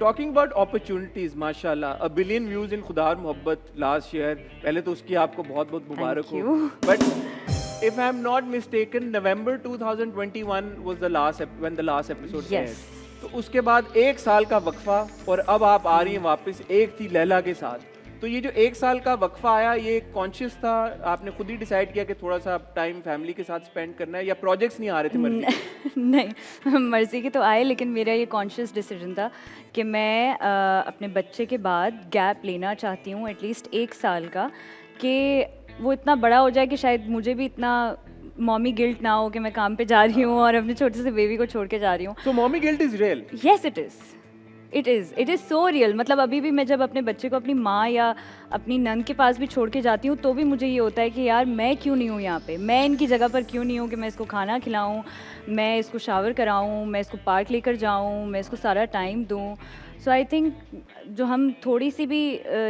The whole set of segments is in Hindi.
टॉकिंग अबाउट अपॉर्चुनिटीज, माशाल्लाह, 1 बिलियन व्यूज इन खुदा और मोहब्बत लास्ट ईयर, पहले तो उसकी आपको बहुत बहुत मुबारक हो। But if I'm not mistaken, November 2021 was the when the last episode aired. तो उसके बाद 1 साल का वक्फा और अब आप आ रही हैं वापस एक थी लैला के साथ। तो ये जो 1 साल का वक्फा आया, ये कॉन्शियस था, आपने खुद ही डिसाइड किया कि थोड़ा सा टाइम फैमिली के साथ स्पेंड करना है, या प्रोजेक्ट्स नहीं आ रहे थे मर्जी? नहीं, मर्जी के तो आए, लेकिन मेरा ये कॉन्शियस डिसीजन था कि मैं अपने बच्चे के बाद गैप लेना चाहती हूँ एटलीस्ट 1 साल का, कि वो इतना बड़ा हो जाए कि शायद मुझे भी इतना मॉमी गिल्ट ना हो कि मैं काम पे जा रही हूँ और अपने छोटे से बेबी को छोड़ के जा रही हूँ। So mommy guilt is real? Yes, it is so real। मतलब अभी भी मैं जब अपने बच्चे को अपनी माँ या अपनी नंद के पास भी छोड़ के जाती हूँ तो भी मुझे ये होता है कि यार मैं क्यों नहीं हूँ यहाँ पे, मैं इनकी जगह पर क्यों नहीं हूँ कि मैं इसको खाना खिलाऊँ, मैं इसको शावर कराऊँ, मैं इसको पार्क लेकर जाऊँ, मैं इसको सारा टाइम दूँ। सो आई थिंक जो हम थोड़ी सी भी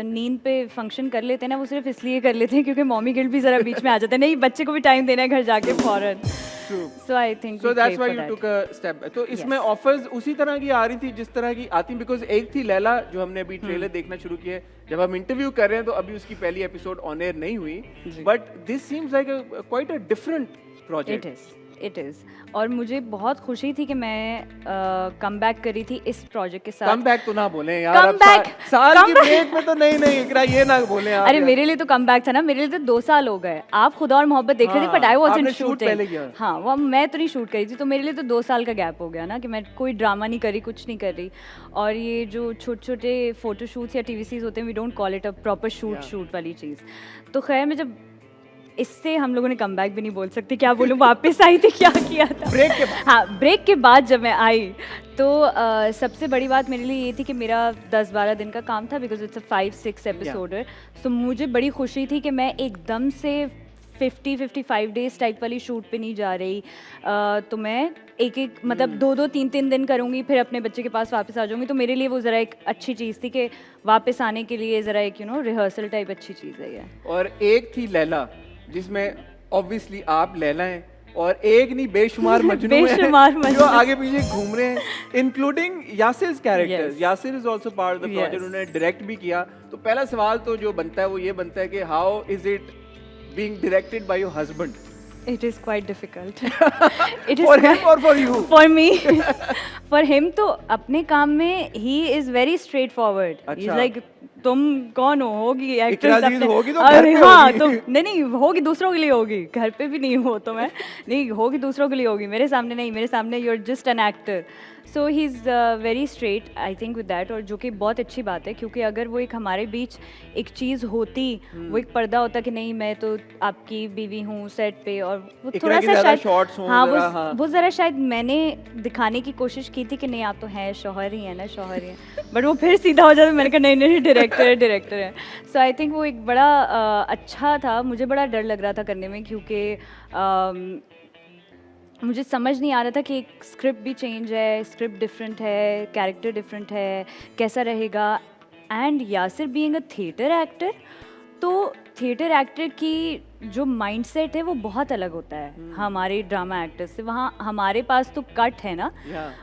नींद पे फंक्शन कर लेते हैं ना, वो सिर्फ इसलिए कर लेते हैं क्योंकि मॉमी गिल्ट भी ज़रा बीच में आ जाता है, नहीं बच्चे को भी टाइम देना है घर जाके फ़ौरन। So I think so that's why you took a step back. तो इसमें ऑफर्स उसी तरह की आ रही थी जिस तरह की आती, बिकॉज एक थी लैला जो हमने अभी ट्रेलर देखना शुरू किया है, जब हम इंटरव्यू कर रहे हैं तो अभी उसकी पहली एपिसोड ऑन एयर नहीं हुई, but this seems like quite a different project. It is। और मुझे बहुत खुशी थी कि मैं कम बैक करी थी इस प्रोजेक्ट के साथ। कम बैक तो ना बोलें यार, अब साल की ब्रेक में तो नहीं इकरा ये ना बोलें आप। अरे मेरे लिए तो कम बैक था ना, मेरे लिए तो 2 साल हो गए। आप खुदा और मोहब्बत देख रहे थे, बट आई वाज़न्ट शूटिंग। हाँ, वो मैं तो नहीं शूट करी थी, तो मेरे लिए तो 2 साल का गैप हो गया ना कि मैं कोई ड्रामा नहीं करी, कुछ नहीं कर रही। और ये जो छोटे छोटे फोटो शूट्स या टीवी सीरीज होते हैं, we don't call it a proper shoot वाली चीज़। तो खैर मैं जब इससे हम लोगों ने कम बैक भी नहीं बोल सकते, क्या बोलूँ, वापस आई थी, क्या किया था ब्रेक के बाद। हाँ, ब्रेक के बाद जब मैं आई तो सबसे बड़ी बात मेरे लिए ये थी कि मेरा 10-12 दिन का काम था, बिकॉज इट्स अ 5-6 एपिसोडर। सो मुझे बड़ी खुशी थी कि मैं एकदम से 50-55 डेज टाइप वाली शूट पे नहीं जा रही। तो मैं एक मतलब 2-2 3-3 दिन करूँगी, फिर अपने बच्चे के पास वापस आ जाऊँगी। तो मेरे लिए वो ज़रा एक अच्छी चीज़ थी कि वापस आने के लिए ज़रा एक रिहर्सल टाइप अच्छी चीज़ है ये। और एक थी लैला जिसमें ऑब्वियसली आप लैला हैं, और एक नहीं बेशुमार मजनू हैं जो आगे पीछे घूम रहे हैं, including Yasir character. Yasir is also part of the project, उन्होंने डायरेक्ट भी किया। तो पहला सवाल तो जो बनता है वो ये बनता है कि how is it being directed by your husband? It is quite difficult. It is for him or for you? For me. For him तो अपने काम में he is very straightforward. He's like तुम कौन हो, होगी एक्ट्रेस अपने, होगी तो घर पे हाँ होगी। तो नहीं होगी दूसरों के लिए होगी, घर पे भी नहीं हो तो मैं नहीं होगी दूसरों के लिए होगी, मेरे सामने नहीं, मेरे सामने you are just an actor. So he is very straight I think with that, और जो कि बहुत अच्छी बात है, क्योंकि अगर वो एक हमारे बीच एक चीज़ होती, वो एक पर्दा होता कि नहीं मैं तो आपकी बीवी हूँ सेट पे, और वो थोड़ा सा शायद हाँ वो ज़रा शायद मैंने दिखाने की कोशिश की थी कि नहीं आप तो हैं शौहर ही हैं ना, शौहर ही हैं, बट वो फिर सीधा हो जाता, मैंने कहा नहीं डायरेक्टर है। सो आई थिंक वो एक बड़ा अच्छा था। मुझे बड़ा डर लग रहा था करने में, क्योंकि मुझे समझ नहीं आ रहा था कि एक स्क्रिप्ट भी चेंज है, स्क्रिप्ट डिफरेंट है, कैरेक्टर डिफरेंट है, कैसा रहेगा। And Yasir being a theatre actor, तो थिएटर एक्टर की जो माइंडसेट है वो बहुत अलग होता है हमारे ड्रामा एक्टर से। वहाँ हमारे पास तो कट है ना,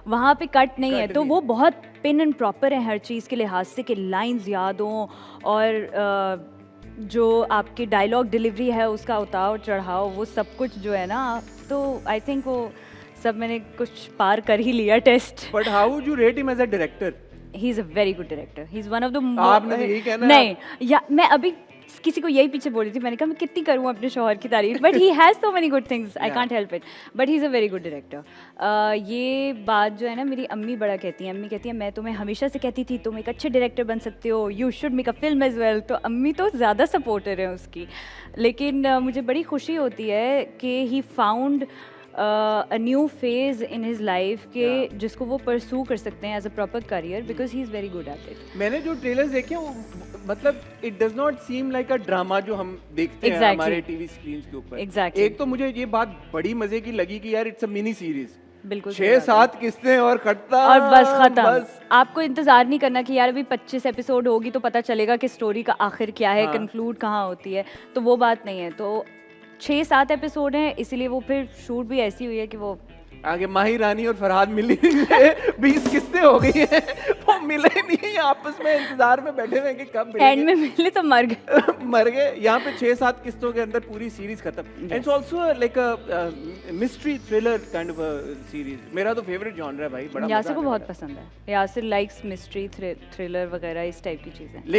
वहाँ पे कट नहीं है, तो वो बहुत पिन एंड प्रॉपर है हर चीज़ के लिहाज से, कि लाइंस याद हों और जो आपकी डायलॉग डिलीवरी है उसका उतार चढ़ाव, वो सब कुछ जो है ना, तो आई थिंक वो सब मैंने कुछ पार कर ही लिया test. But how would you rate him as a director? He is a very good director, he is one of the आपने यही कहना नहीं या मैं अभी किसी को यही पीछे बोल रही थी, मैंने कहा मैं कितनी करूँ अपने शौहर की तारीफ, but he has so many good things, I can't help it, but he is a very good director. ये बात जो है ना मेरी अम्मी बड़ा कहती हैं, अम्मी कहती हैं मैं तुम्हें हमेशा से कहती थी तुम एक अच्छे डायरेक्टर बन सकते हो, you should make a film as well. तो अम्मी तो ज़्यादा सपोर्टर है उसकी, लेकिन मुझे बड़ी खुशी होती है कि he found a new phase in his life के जिसको वो pursue कर सकते हैं as a proper career, because he is very good at it. मैंने जो trailers देखे हैं वो मतलब it does not seem like a drama जो हम देखते हैं हमारे टीवी स्क्रीन्स के ऊपर। Exactly. एक तो मुझे ये बात बड़ी मजे की लगी कि यार it's a mini series, बिल्कुल 6-7 किस्तें और खत्म और बस खत्म। आपको इंतजार नहीं करना कि यार अभी 25 एपिसोड होगी तो पता चलेगा कि स्टोरी का आखिर क्या है, कंक्लूड कहाँ होती है, तो वो बात नहीं है। तो 6-7 एपिसोड हैं, इसीलिए वो फिर शूट भी ऐसी हुई है कि वो आगे माही रानी और फरहाद मिली 20 किस्तें हो गई हैं, वो मिले ही आपस में इंतजार में बैठे हुए हैं कि कब एंड में मिलेंगे। मिले तो मर गए। मर गए। यहाँ पे 6-7 किस्तों के अंदर पूरी सीरीज खत्म। And it's also like a mystery thriller kind of a series. मेरा तो फेवरेट जॉनर है भाई, बड़ा मजा यासिर को आने बहुत वाला है। पसंद है, यासिर लाइक्स मिस्ट्री थ्रिलर वगैरह इस टाइप की चीज़ें।